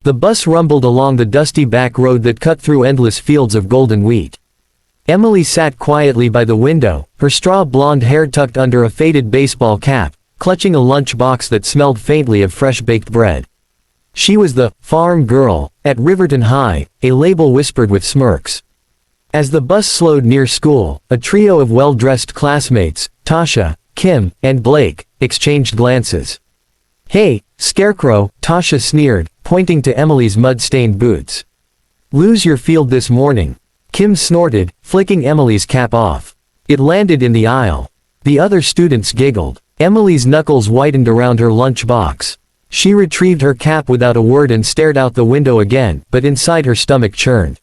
The bus rumbled along the dusty back road that cut through endless fields of golden wheat. Emily sat quietly by the window, her straw blonde hair tucked under a faded baseball cap, clutching a lunch box that smelled faintly of fresh baked bread. She was the farm girl at Riverton High, a label whispered with smirks. As the bus slowed near school, a trio of well-dressed classmates, Tasha, Kim, and Blake, exchanged glances. "Hey, Scarecrow," Tasha sneered, pointing to Emily's mud-stained boots. "Lose your field this morning," Kim snorted, flicking Emily's cap off. It landed in the aisle. The other students giggled. Emily's knuckles whitened around her lunch box. She retrieved her cap without a word and stared out the window again, but inside her stomach churned.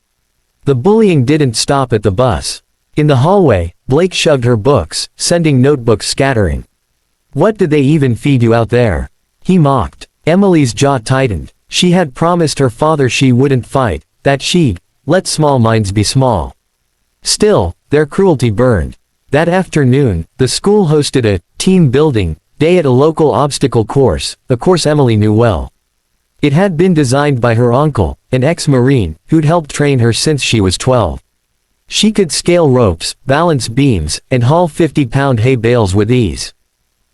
The bullying didn't stop at the bus. In the hallway, Blake shoved her books, sending notebooks scattering. "What did they even feed you out there?" he mocked. Emily's jaw tightened. She had promised her father she wouldn't fight, that she'd let small minds be small. Still, their cruelty burned. That afternoon, the school hosted a team-building day at a local obstacle course, a course Emily knew well. It had been designed by her uncle, an ex-Marine, who'd helped train her since she was 12. She could scale ropes, balance beams, and haul 50-pound hay bales with ease.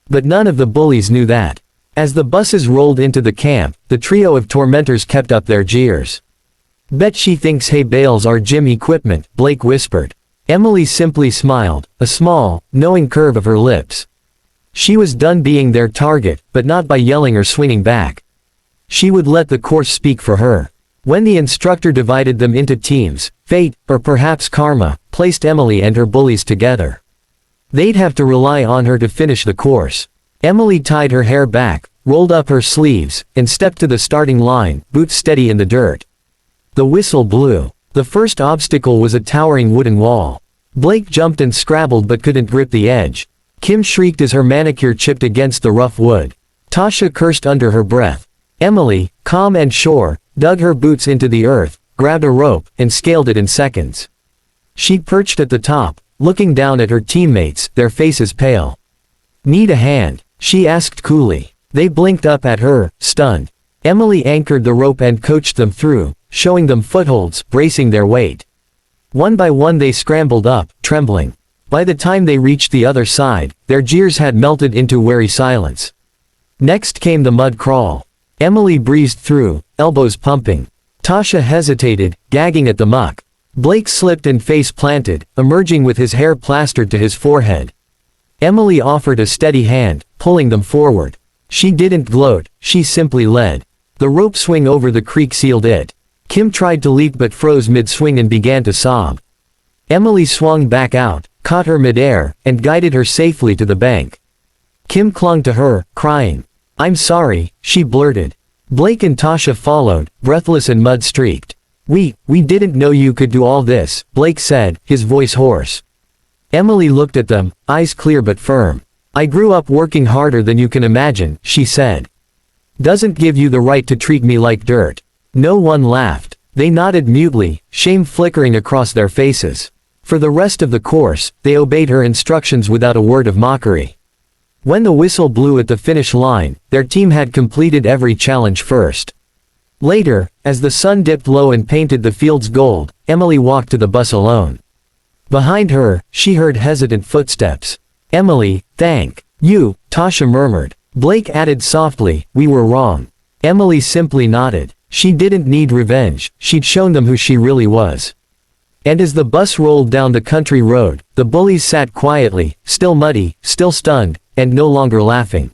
But none of the bullies knew that. As the buses rolled into the camp, the trio of tormentors kept up their jeers. "Bet she thinks hay bales are gym equipment," Blake whispered. Emily simply smiled, a small, knowing curve of her lips. She was done being their target, but not by yelling or swinging back. She would let the course speak for her. When the instructor divided them into teams, fate, or perhaps karma, placed Emily and her bullies together. They'd have to rely on her to finish the course. Emily tied her hair back, rolled up her sleeves, and stepped to the starting line, boots steady in the dirt. The whistle blew. The first obstacle was a towering wooden wall. Blake jumped and scrabbled but couldn't grip the edge. Kim shrieked as her manicure chipped against the rough wood. Tasha cursed under her breath. Emily, calm and sure, dug her boots into the earth, grabbed a rope, and scaled it in seconds. She perched at the top, looking down at her teammates, their faces pale. "Need a hand?" she asked coolly. They blinked up at her, stunned. Emily anchored the rope and coached them through, showing them footholds, bracing their weight. One by one they scrambled up, trembling. By the time they reached the other side, their jeers had melted into wary silence. Next came the mud crawl. Emily breezed through, elbows pumping. Tasha hesitated, gagging at the muck. Blake slipped and face planted, emerging with his hair plastered to his forehead. Emily offered a steady hand, pulling them forward. She didn't gloat, she simply led. The rope swing over the creek sealed it. Kim tried to leap but froze mid-swing and began to sob. Emily swung back out, caught her mid-air, and guided her safely to the bank. Kim clung to her, crying. "I'm sorry," she blurted. Blake and Tasha followed, breathless and mud-streaked. We didn't know you could do all this," Blake said, his voice hoarse. Emily looked at them, eyes clear but firm. "I grew up working harder than you can imagine," she said. "Doesn't give you the right to treat me like dirt." No one laughed. They nodded mutely, shame flickering across their faces. For the rest of the course, they obeyed her instructions without a word of mockery. When the whistle blew at the finish line, their team had completed every challenge first. Later, as the sun dipped low and painted the fields gold, Emily walked to the bus alone. Behind her, she heard hesitant footsteps. "Emily, thank you," Tasha murmured. Blake added softly, "We were wrong." Emily simply nodded. She didn't need revenge, she'd shown them who she really was. And as the bus rolled down the country road, the bullies sat quietly, still muddy, still stunned, and no longer laughing.